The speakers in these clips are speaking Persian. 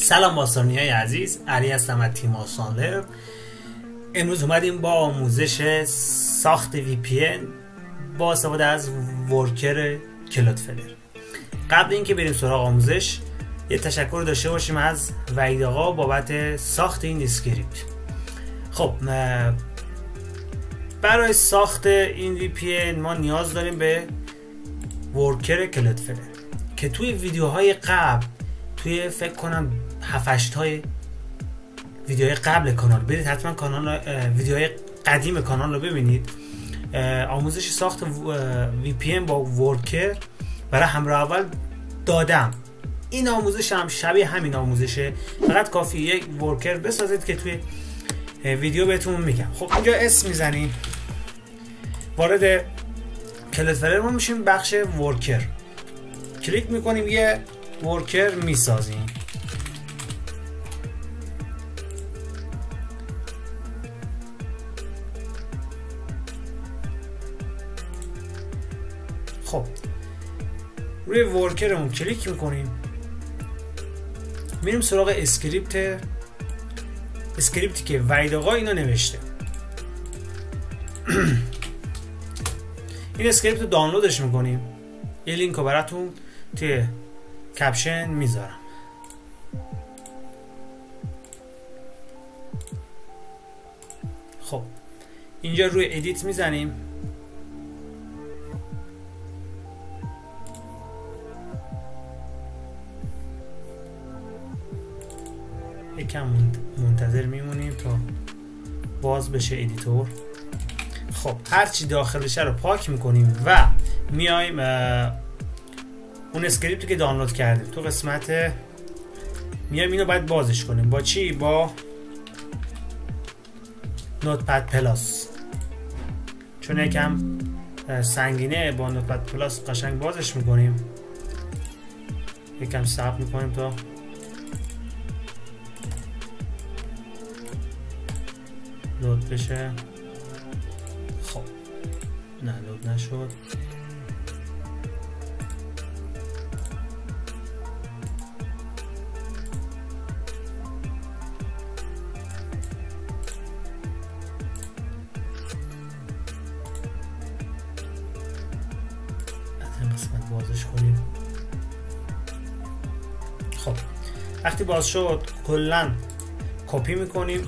سلام باستانیای عزیز، علی هستم از تیم آسانلر. امروز اومدیم با آموزش ساخت VPN با استفاده از ورکر کلودفلر. قبل اینکه بریم سراغ آموزش یه تشکر داشته باشیم از وحید آقا بابت ساخت این اسکریپت. خب برای ساخت این VPN ما نیاز داریم به ورکر کلودفلر که توی ویدیوهای قبل، توی فکر کنم 7-8 تای ویدیوهای قبل کانال برید حتما کانال ویدیوهای قدیم کانال رو ببینید. آموزش ساخت VPN با ورکر برای همراه اول دادم. این آموزش هم شبیه همین آموزشه، فقط کافی یک ورکر بسازید که توی ویدیو بهتون میگم. خب اینجا اسم میزنیم، وارد کلودفلر ما میشیم، بخش ورکر کلیک میکنیم، یه ورکر میسازیم. خب روی ورکرمون کلیک میکنیم، میریم سراغ اسکریپتی که وحید آقا اینو نوشته. این اسکریپت رو دانلودش میکنیم، یه لینک رو براتون توی کپشن میذارم. خب اینجا روی ادیت میزنیم، یکم منتظر میمونیم تا باز بشه ادیتور. خب هرچی داخلشه رو پاک میکنیم و میایم اون اسکریپتی که دانلود کردیم تو قسمت میایم اینو باید بازش کنیم. با چی؟ با نوتپد پلاس، چون یکم سنگینه. با نوتپد پلاس قشنگ بازش میکنیم، یکم صبر میکنیم تا لود بشه. خب نه لود نشد. این قسمت بازش کنیم. خب وقتی باز شد کلا کپی میکنیم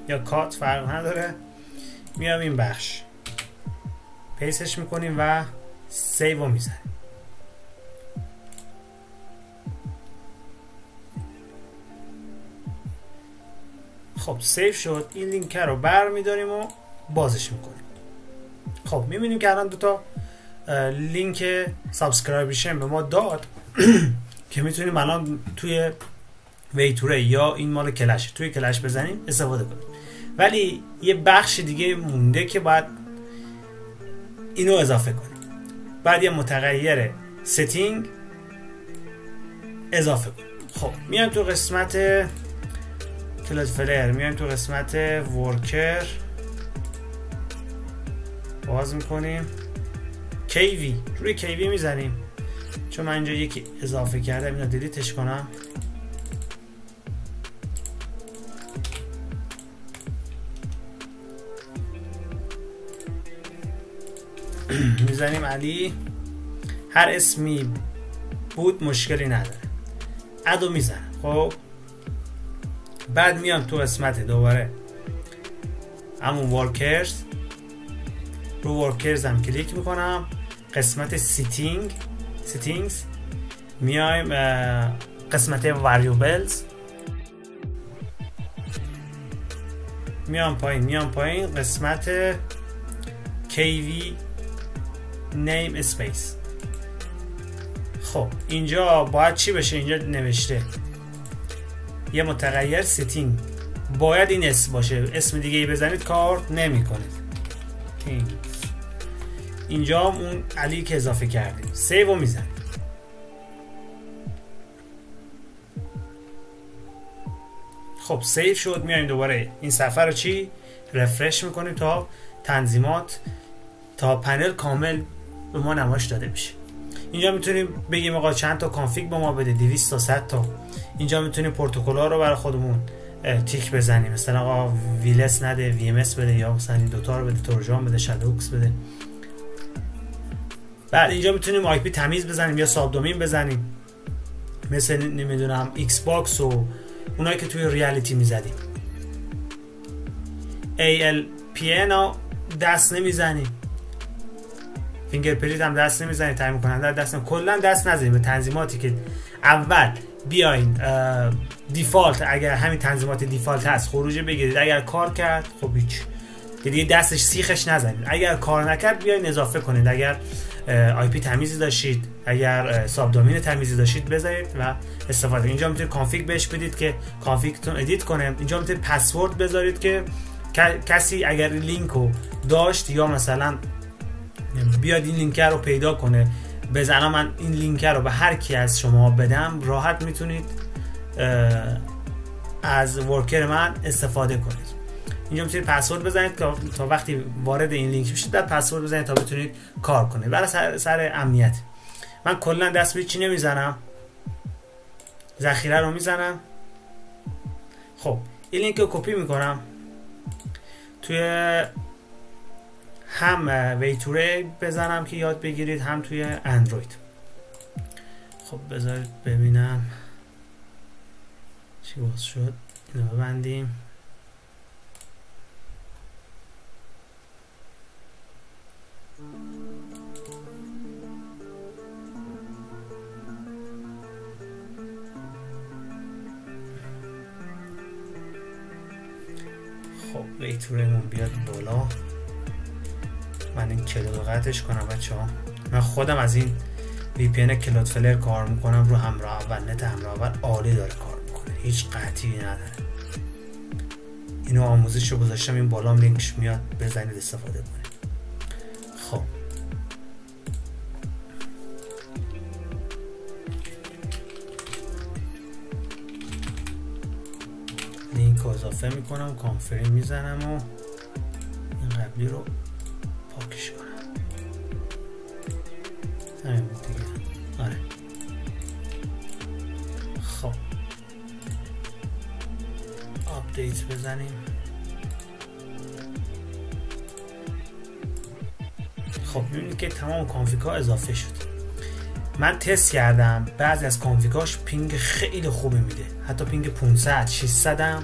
یا کات فرق نداره، میام این بخش پیستش میکنیم و سیو رو میزنیم. خب سیو شد. این لینک رو بر میداریم و بازش میکنیم. خب میبینیم که الان دوتا لینک سابسکرایبشن به ما داد که میتونیم الان توی ویتوره یا این مال کلش توی کلش بزنیم استفاده کنیم. ولی یه بخش دیگه مونده که باید اینو اضافه کنیم. بعد یه متغیر ستینگ اضافه کنیم. خب میایم تو قسمت کلودفلر، میایم تو قسمت ورکر، باز میکنیم، KV روی KV میزنیم، چون من اینجا یکی اضافه کردم اینو دیلیتش کنم. میزنیم علی، هر اسمی بود مشکلی نداره، ادو میزنم. خب بعد میام تو قسمت دوباره همون ورکرز، رو ورکرز هم کلیک میکنم، قسمت سیتینگز میایم قسمت واریبلز، میام پایین قسمت KV name space. خب اینجا باید چی بشه؟ اینجا نوشته یه متغیر ستینگ، باید این اسم باشه، اسم دیگه ای بزنید کار نمی کنید. اینجا اون علی که اضافه کردیم، سیو رو میزنید. خب سیو شد. میایم دوباره این صفحه رو رفرش میکنیم تا تنظیمات، تا پنل کامل به ما نمایش داده بشه. اینجا میتونیم بگیم آقا چند تا کانفیگ با ما بده، 200 تا 100 تا. اینجا میتونیم پروتکل‌ها رو برای خودمون تیک بزنیم، مثلا آقا ویلس نده، وی ام اس بده، یا مثلا این دوتا رو بده، تورجان بده، شادوکس بده. بعد اینجا میتونیم آی پی تمیز بزنیم یا ساب دومین بزنیم، مثل نمیدونم ایکس باکس و اونایی که توی ریالیتی میزدیم. ALPN ها دست نمیزنیم، فینگرپرینت هم دست نمیزنیم، تعیین کننده دست کلا دست نزنیم به تنظیماتی که اول بیاین دیفالت، اگر همین تنظیمات دیفالت هست خروج بگیرید، اگر کار کرد خب هیچ دیگه دستش سیخش نزنید، اگر کار نکرد بیاین اضافه کنید، اگر آی پی تمیزی داشتید، اگر ساب دومین تمیزی داشتید بذارید و استفاده. اینجا میتونید کانفیگ بهش بدید که کانفیگتون ادیت کنه. اینجا میتونید پسورد بذارید که کسی اگر لینک رو داشت یا مثلا بیاد این لینک رو پیدا کنه بزنه، من این لینک رو به هر کی از شما بدم، راحت میتونید از ورکر من استفاده کنید. اینجا میتونید پسورد بزنید که تا وقتی وارد این لینک بشید بعد پسورد بزنید تا بتونید کار کنید. برای سر امنیت من کلا دست به چی نمیزنم، ذخیره رو میزنم. خب این لینک رو کپی میکنم توی هم ویتوری بزنم که یاد بگیرید، هم توی اندروید. خب بذارید ببینم چی باز شد. اینو ببندیم. خب ویتوریمون بیاد بالا. من این کلود رو قطعش کنم بچه ها. من خودم از این وی پی ان کلودفلر کار میکنم رو همراه اول. نت همراه اول عالی داره کار میکنه، هیچ قطعی نداره. اینو آموزش رو گذاشتم این بالا، لینکش میاد، بزنید استفاده کنید. خب لینک رو اضافه میکنم، کانفرین میزنم و این قبلی رو پاکش کنم. همین بود دیگه. آره خب آپدیت بزنیم. خب میبینید که تمام کانفیگ ها اضافه شد. من تست کردم بعضی از کانفیگاش پینگ خیلی خوبی میده، حتی پینگ 500 600 هم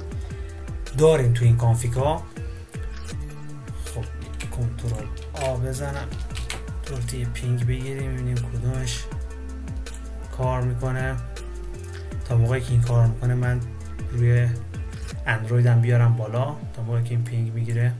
داریم تو این کانفیگ ها. خب کنترل آ بزنم دورتی پینگ بگیریم ببینیم کدومش کار میکنه. تا موقعی که این کار میکنه من روی اندرویدم بیارم بالا تا موقعی که این پینگ میگیره.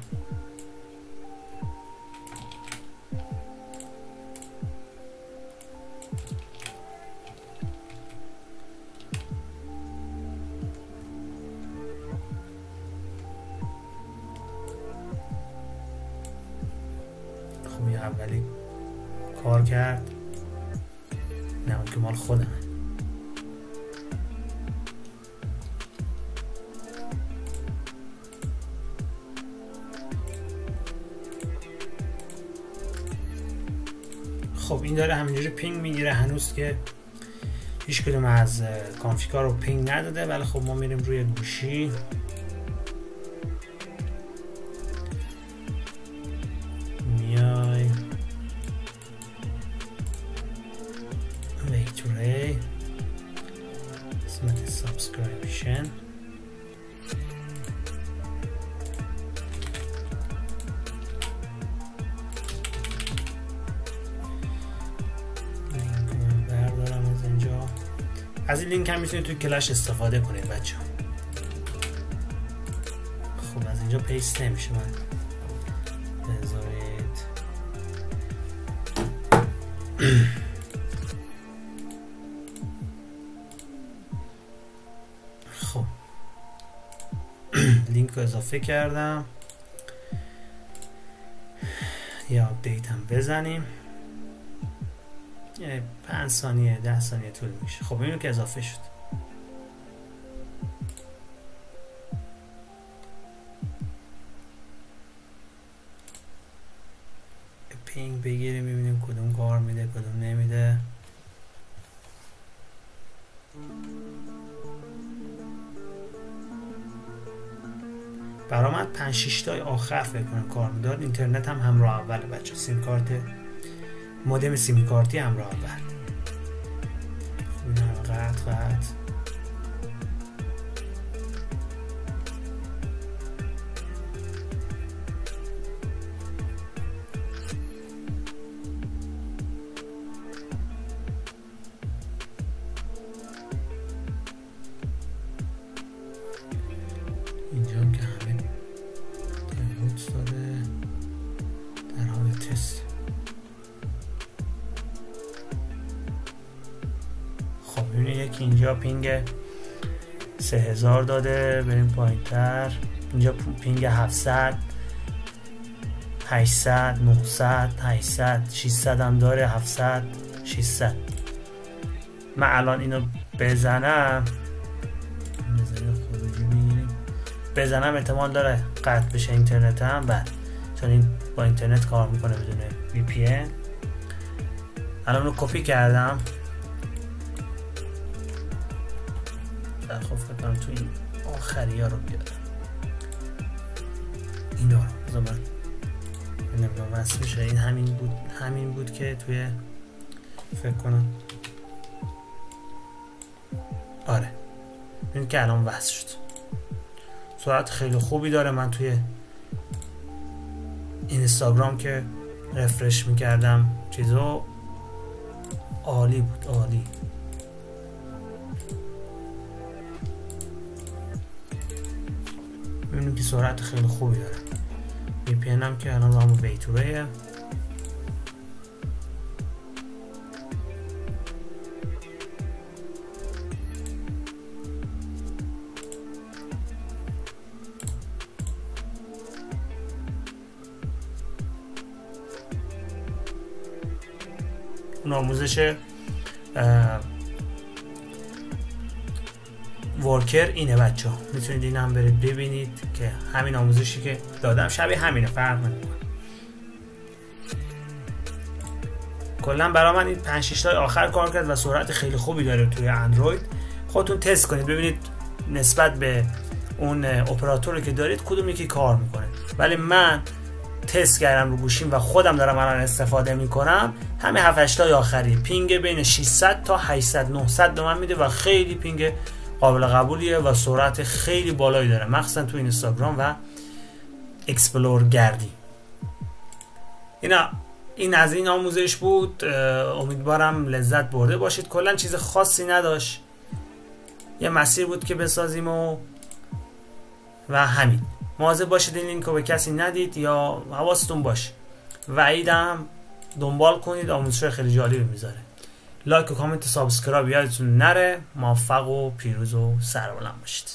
خب یه اولی کار کرد، نه اون که مال خودم. خب این داره همینجوری پینگ میگیره، هنوز که هیچ کدوم از کانفیگا رو پینگ نداده، ولی خب ما میریم روی گوشی میای ویتوری قسمت سابسکریپشن از این لینک هم میتونید توی کلش استفاده کنید بچه ها. خب از اینجا پیست نمیشه، من بذارید خب لینک رو اضافه کردم، یه آپدیت هم بزنیم، 5 ثانیه 10 ثانیه طول میشه. خب اینو که اضافه شد. پینگ بگیریم ببینیم کدوم کار میده کدوم نمیده. برای من 5-6 تای آخر فکر کنم کار میداد. اینترنت هم همراه اول بچه، سیم کارت مودم سیم کارتی همراه اول. قطع اینجا هم که همه دایود داره در حال تست. خب ببینید یکی اینجا پینگ 3000 داده، بریم پایین تر. اینجا پینگ 700 800 900 800 600 هم داره، 700 600. من الان اینو بزنم خروجی میگیریم، بزنم احتمال داره قطع بشه اینترنت هم. بعد چون این با اینترنت کار میکنه بدون VPN. الان رو کپی کردم. خب فکر کنم تو این آخری ها رو بیارم. اینا رو بذار من نمیدونم وصل میشه. این همین بود که توی فکر کنم آره این که الان وصل شد. سرعت خیلی خوبی داره. من توی اینستاگرام که رفرش میکردم چیزو عالی بود، عالی. ببینیم که سرعت خیلی خوبی داره. VPN هم که الان همون ویتوره. اون آموزش ورکر اینه بچه ها. میتونید این هم برید ببینید که همین آموزشی که دادم شبیه همینه، فرق نمیکنه. کلا برای من این 5-6 تای آخر کار کرد و سرعت خیلی خوبی داره توی اندروید. خودتون تست کنید ببینید نسبت به اون اپراتوری که دارید کدوم یکی کار میکنه. ولی من تست کردم رو گوشیم و خودم دارم الان استفاده میکنم. همه 7-8 تای آخری پینگ بین 600 تا 800 900 به من میده و خیلی پینگ قابل قبولیه و سرعت خیلی بالایی داره، مخصوصا تو اینستاگرام و اکسپلور گردی. این از این آموزش بود. امیدوارم لذت برده باشید. کلا چیز خاصی نداشت، یه مسیر بود که بسازیم و همین. مواظب باشید این لینک رو به کسی ندید یا حواستون باشه. وعیدم دنبال کنید، آموزش خیلی جالبی میذاره. لایک و کامنت و سابسکرایب یادتون نره. موفق و پیروز و سربلند باشید.